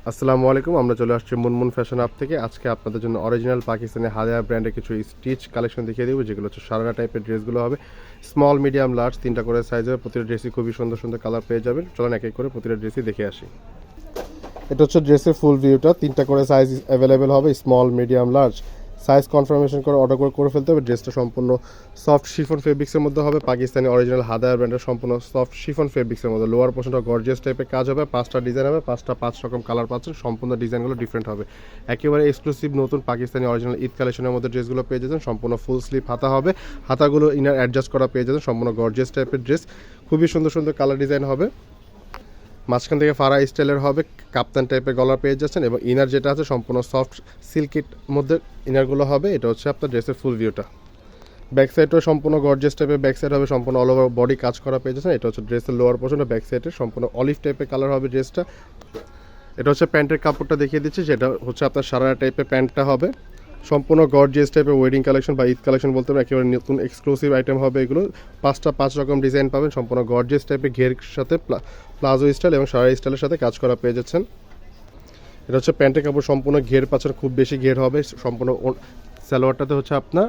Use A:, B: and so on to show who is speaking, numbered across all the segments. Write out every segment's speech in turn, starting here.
A: আসসালামু আলাইকুম। আমরা চলে আসছি মুনমুন ফ্যাশন আপ থেকে। আজকে আপনাদের জন্য অরিজিনাল পাকিস্তানি হাদিয়া ব্র্যান্ডের কিছু স্টিচ কালেকশন দেখিয়ে দেবো, যেগুলো হচ্ছে সারারা টাইপের ড্রেসগুলো হবে। স্মল, মিডিয়াম, লার্জ 3টা করে সাইজ হবে। প্রতিটা ড্রেসই খুবই সুন্দর সুন্দর কালার পেয়ে যাবেন। চলুন এক এক করে প্রতিটা ড্রেসই দেখে আসি। এটা হচ্ছে ড্রেসের ফুল ভিউটা। 3টা করে সাইজ অ্যাভেলেবেল হবে, small, medium, large. Size confirmation করে অর্ডার করে ফেলতে হবে। ড্রেসটা সম্পূর্ণ সফট শিফন ফেব্রিক্সের মধ্যে হবে, পাকিস্তানি অরিজিনাল হাদায়া ব্র্যান্ডের সম্পূর্ণ সফট শিফন ফেব্রিক্সের মধ্যে। লোয়ার পোর্শনটা গর্জিয়াস টাইপের কাজ হবে, 5টা ডিজাইন হবে, 5 রকম কালার পাচ্ছেন। সম্পূর্ণ ডিজাইনগুলো ডিফারেন্ট হবে। একেবারে এক্সক্লুসিভ নতুন পাকিস্তানি অরিজিনাল ঈদ কালেকশনের মধ্যে ড্রেসগুলো পেয়ে যাচ্ছেন। সম্পূর্ণ ফুল স্লিভ হাতা হবে, হাতাগুলো ইনার অ্যাডজাস্ট করা পেয়ে যাচ্ছেন। সম্পূর্ণ গর্জিয়াস টাইপের ড্রেস, খুবই সুন্দর সুন্দর কালার ডিজাইন হবে। মাঝখান থেকে ফারা স্টাইলের হবে, কাপ্তান টাইপের গলার পেয়ে যাচ্ছেন, এবং ইনার যেটা আছে সম্পূর্ণ সফট সিল্কির মধ্যে ইনারগুলো হবে। এটা হচ্ছে আপনার ড্রেসের ফুল ভিউটা। ব্যাক সাইডও সম্পূর্ণ গর্জিয়াস টাইপের ব্যাক সাইড হবে, সম্পূর্ণ অল ওভার বডি কাজ করা পেয়ে যাচ্ছেন। এটা হচ্ছে ড্রেসের লোয়ার পোর্শনটা, ব্যাক সাইডের সম্পূর্ণ অলিভ টাইপের কালার হবে ড্রেসটা। এটা হচ্ছে প্যান্টের কাপড়টা দেখিয়ে দিচ্ছি, যেটা হচ্ছে আপনার সারারা টাইপের প্যান্টটা হবে। সম্পূর্ণ গর্জিয়াস টাইপের ওয়েডিং কালেকশন বা ঈদ কালেকশন বলতে পারেন, একেবারে নতুন এক্সক্লুসিভ আইটেম হবে এগুলো। 5 রকম ডিজাইন পাবেন, সম্পূর্ণ গর্জিয়াস টাইপের ঘের সাথে প্লাজো স্টাইল এবং সারা স্টাইলের সাথে কাজ করা পেয়ে যাচ্ছেন। এটা হচ্ছে প্যান্টের কাপড়, সম্পূর্ণ ঘের পাচ্ছেন, খুব বেশি ঘের হবে। সম্পূর্ণ সালোয়ারটাতে হচ্ছে আপনার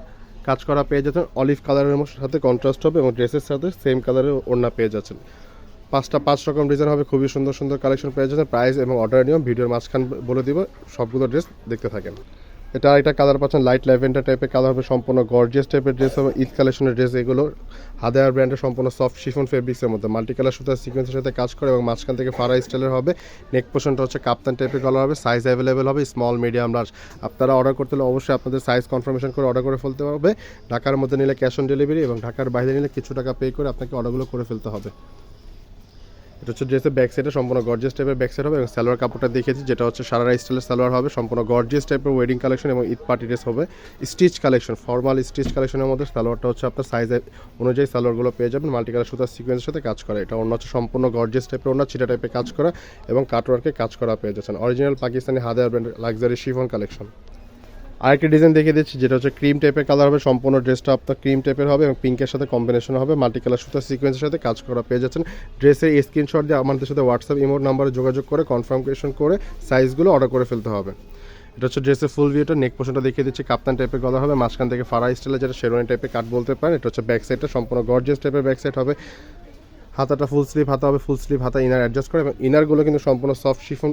A: কাজ করা পেয়ে যাচ্ছেন, অলিভ কালারের সাথে কন্ট্রাস্ট হবে, এবং ড্রেসের সাথে সেম কালারের ওড়না পেয়ে যাচ্ছেন। 5 রকম ডিজাইন হবে, খুবই সুন্দর সুন্দর কালেকশন পেয়ে যাচ্ছেন। প্রাইস এবং অর্ডার নিয়ম ভিডিওর মাঝখান বলে দিব, সবগুলো ড্রেস দেখতে থাকেন। এটা আরেকটা কালার পাচ্ছেন, লাইট ল্যাভেন্ডার টাইপের কালার হবে, সম্পূর্ণ গর্জিয়াস টাইপের ড্রেস হবে, ঈদ কালেকশনের ড্রেস এগুলো। হাদায়ার ব্র্যান্ডের সম্পূর্ণ সফট শিফন ফেব্রিক্সের মধ্যে মাল্টি কালার সুতার সিকোয়েন্সের সাথে কাজ করে, এবং মাঝখান থেকে ফারা স্টাইলের হবে। নেক পোর্শনটা হচ্ছে কাপ্তান টাইপের কালার হবে। সাইজ অ্যাভেলেবেল হবে, স্মল, মিডিয়াম, লার্জ। আপনারা অর্ডার করতে হলে অবশ্যই আপনাদের সাইজ কনফার্মেশন করে অর্ডার করে ফেলতে হবে। ঢাকার মধ্যে নিলে ক্যাশ অন ডেলিভারি, এবং ঢাকার বাইরে নিলে কিছু টাকা পে করে আপনাকে অর্ডারগুলো করে ফেলতে হবে। এটা হচ্ছে ড্রেসের ব্যাক সাইডে সম্পূর্ণ গর্জিয়াস টাইপের ব্যাক সাইড হবে, এবং সালোয়ার কাপড়টা দেখেছি, যেটা হচ্ছে সারারা স্টাইলের সালোয়ার হবে। সম্পূর্ণ গর্জিয়াস টাইপের ওয়েডিং কালেকশন এবং ঈদ পার্টি ড্রেস হবে। স্টিচ কালেকশন, ফর্মাল স্টিচ কালেকশনের মধ্যে সালোয়ারটা হচ্ছে আপনার সাইজ অনুযায়ী সালোয়ারগুলো পেয়ে যাবেন। মাল্টি কালার সুতার সিকোয়েন্সের সাথে কাজ করা। এটা অন্য হচ্ছে সম্পূর্ণ গর্জিয়াস টাইপের, অন্য চিটা টাইপের কাজ করা এবং কাটওয়ার্কে কাজ করা পেয়ে যাচ্ছেন। অরিজিনাল পাকিস্তানি হাদায়ার ব্র্যান্ডের লাক্সারি শিফন কালেকশন। আরেকটি ডিজাইন দেখিয়ে দিচ্ছি, যেটা হচ্ছে ক্রিম টাইপের কালার হবে। সম্পূর্ণ ড্রেসটা আপনার ক্রিম টাইপের হবে এবং পিঙ্কের সাথে কম্বিনেশন হবে। মাল্টি কালার সুতার সিকোয়েন্সের সাথে কাজ করা পেয়ে যাচ্ছেন। ড্রেসের স্ক্রিনশট দিয়ে আমাদের সাথে হোয়াটসঅ্যাপ ইমোর নাম্বারে যোগাযোগ করে কনফার্মেশন করে সাইজগুলো অর্ডার করে ফেলতে হবে। এটা হচ্ছে ড্রেসের ফুল ভিউটা। নেক পোর্শনটা দেখিয়ে দিচ্ছি, কাপ্তান টাইপের গলা হবে, মাঝখান থেকে ফারা স্টাইলের, যেটা শেরওয়ানি টাইপের কাট বলতে পারেন। এটা হচ্ছে ব্যাক সাইডটা সম্পূর্ণ গর্জিয়াস টাইপের ব্যাক সাইড হবে। হাতাটা ফুল স্লিভ হাতা হবে, ফুল স্লিভ হাতা ইনার অ্যাডজাস্ট করে, এবং ইনারগুলো কিন্তু সম্পূর্ণ সফট শিফন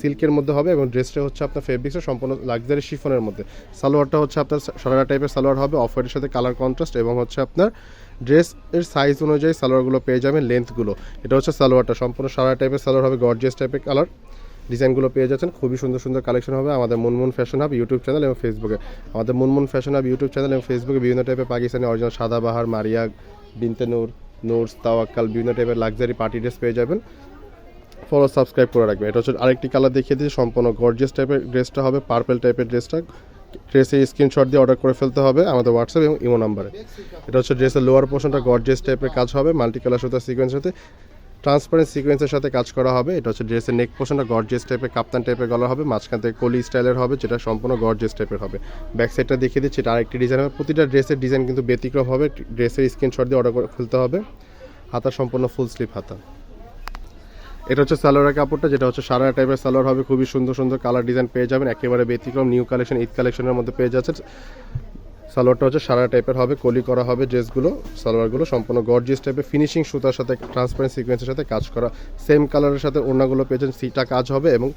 A: সিল্কের মধ্যে হবে, এবং ড্রেসটা হচ্ছে আপনার ফেব্রিক্সের সম্পূর্ণ লাক্সারি শিফনের মধ্যে। সালোয়ারটা হচ্ছে আপনার সারারা টাইপের সালোয়ার হবে, অফ হোয়াইটের সাথে কালার কন্ট্রাস্ট, এবং হচ্ছে আপনার ড্রেসের সাইজ অনুযায়ী সালোয়ারগুলো পেয়ে যাবেন, লেন্থগুলো। এটা হচ্ছে সালোয়ারটা, সম্পূর্ণ সারারা টাইপের সালোয়ার হবে, গর্জিয়াস টাইপের কালার ডিজাইনগুলো পেয়ে যাচ্ছেন। খুবই সুন্দর সুন্দর কালেকশন হবে আমাদের Munmun fashion hub YouTube channel এবং ফেসবুকে। আমাদের Munmun fashion hub YouTube channel এবং ফেসবুকে বিভিন্ন টাইপের পাকিস্তানি অরিজিনাল সাদাবাহার, মারিয়া, বিনতে নূর, নোটস, তাওয়াক্কাল, বিভিন্ন টাইপের লাক্সারি পার্টি ড্রেস পেয়ে যাবেন। ফলো সাবস্ক্রাইব করে রাখবেন। এটা হচ্ছে আরেকটি কালার দেখিয়ে দিচ্ছি, সম্পূর্ণ গর্জিয়াস টাইপের ড্রেসটা হবে, পার্পল টাইপের ড্রেসটা। ড্রেসের স্ক্রিনশট দিয়ে অর্ডার করে ফেলতে হবে আমাদের হোয়াটসঅ্যাপ এবং ইমো নাম্বারে। এটা হচ্ছে ড্রেসের লোয়ার পোর্শনটা গর্জিয়াস টাইপের কাজ হবে, মাল্টি কালার সুতার সিকোয়েন্সের সাথে ট্রান্সপারেন্ট সিকোয়েন্সের সাথে কাজ করা হবে। এটা হচ্ছে ড্রেসের নেক পোর্শনটা গর্জিয়াস টাইপের কাপ্তান টাইপের গলা হবে, মাঝখান থেকে কলি স্টাইলের হবে, যেটা সম্পূর্ণ গর্জিয়াস টাইপের হবে। ব্যাক সাইডটা দেখিয়ে দিচ্ছি, এটা আরেকটি ডিজাইন হবে। প্রতিটা ড্রেসের ডিজাইন কিন্তু ব্যতিক্রম হবে। ড্রেসের স্ক্রিনশট দিয়ে অর্ডার করে ফেলতে হবে। হাতা সম্পূর্ণ ফুল স্লিভ হাতা। এটা হচ্ছে সালোয়ারের কাপড়টা, যেটা হচ্ছে সারারা টাইপের সালোয়ার হবে, খুবই সুন্দর সুন্দর কালার ডিজাইন পেয়ে যাবেন। একেবারে ব্যতিক্রম নিউ কালেকশন, ঈদ কালেকশনের মধ্যে পেয়ে যাচ্ছে। সালোয়ারটা হচ্ছে সারা টাইপের হবে, কলি করা হবে ড্রেসগুলো, সালোয়ারগুলো সম্পূর্ণ গর্জিয়াস টাইপের ফিনিশিং সুতার সাথে ট্রান্সপারেন্ট সিকোয়েন্সের সাথে কাজ করা। সেম কালারের সাথে ওড়নাগুলো পেয়ে যাচ্ছেন, সিটা কাজ হবে এবং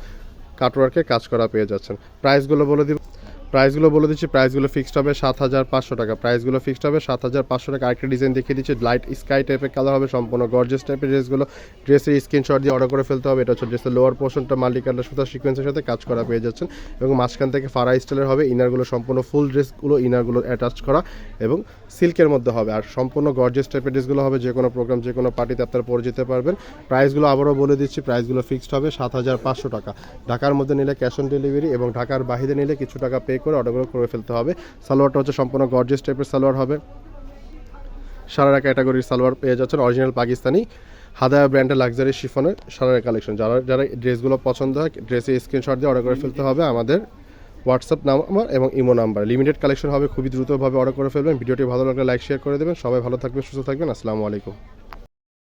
A: কাটওয়ার্কে কাজ করা পেয়ে যাচ্ছেন। প্রাইসগুলো বলে দিচ্ছি, প্রাইসগুলো ফিক্সড হবে 7,500 টাকা। প্রাইসগুলো ফিক্সড হবে 7,500 টাকা। আরেকটা ডিজাইন দেখিয়ে দিচ্ছি, লাইট স্কাই টাইপের কালার হবে, সম্পূর্ণ গর্জিয়াস টাইপের ড্রেসগুলো। ড্রেসের স্ক্রিনশট দিয়ে অর্ডার করে ফেলতে হবে। এটা হচ্ছে ড্রেসের লোয়ার পোর্শনটা মাল্টি কালার সুতার সিকোয়েন্সের সাথে কাজ করা পেয়ে যাচ্ছেন, এবং মাঝখান থেকে ফারা স্টাইলের হবে। ইনারগুলো সম্পূর্ণ ফুল ড্রেসগুলো ইনারগুলো অ্যাটাচ করা এবং সিল্কের মধ্যে হবে, আর সম্পূর্ণ গর্জিয়াস টাইপের ড্রেসগুলো হবে। যে কোনো প্রোগ্রাম, যে কোনো পার্টিতে আপনারা পরে যেতে পারবেন। প্রাইসগুলো আবারও বলে দিচ্ছি, প্রাইসগুলো ফিক্সড হবে 7,500 টাকা। ঢাকার মধ্যে নিলে ক্যাশ অন ডেলিভারি, এবং ঢাকার বাইরে নিলে কিছু টাকা পে করে অর্ডারগুলো করে ফেলতে হবে। সালোয়ারটা হচ্ছে সম্পূর্ণ গর্জিয়াস টাইপের সালোয়ার হবে, সারারা ক্যাটাগরির সালোয়ার পেয়ে যাচ্ছেন। অরিজিনাল পাকিস্তানি হাদায়া ব্র্যান্ডের লাক্সারি শিফনের সারারা কালেকশন। যারা ড্রেসগুলো পছন্দ হয়, ড্রেসের স্ক্রিনশট দিয়ে অর্ডার করে ফেলতে হবে আমাদের হোয়াটসঅ্যাপ নাম্বার এবং ইমো নাম্বার। লিমিটেড কালেকশন হবে, খুবই দ্রুতভাবে অর্ডার করে ফেলবেন। ভিডিওটি ভালো লাগলে লাইক শেয়ার করে দেবেন। সবাই ভালো থাকবেন, সুস্থ থাকবেন। আসসালামু আলাইকুম।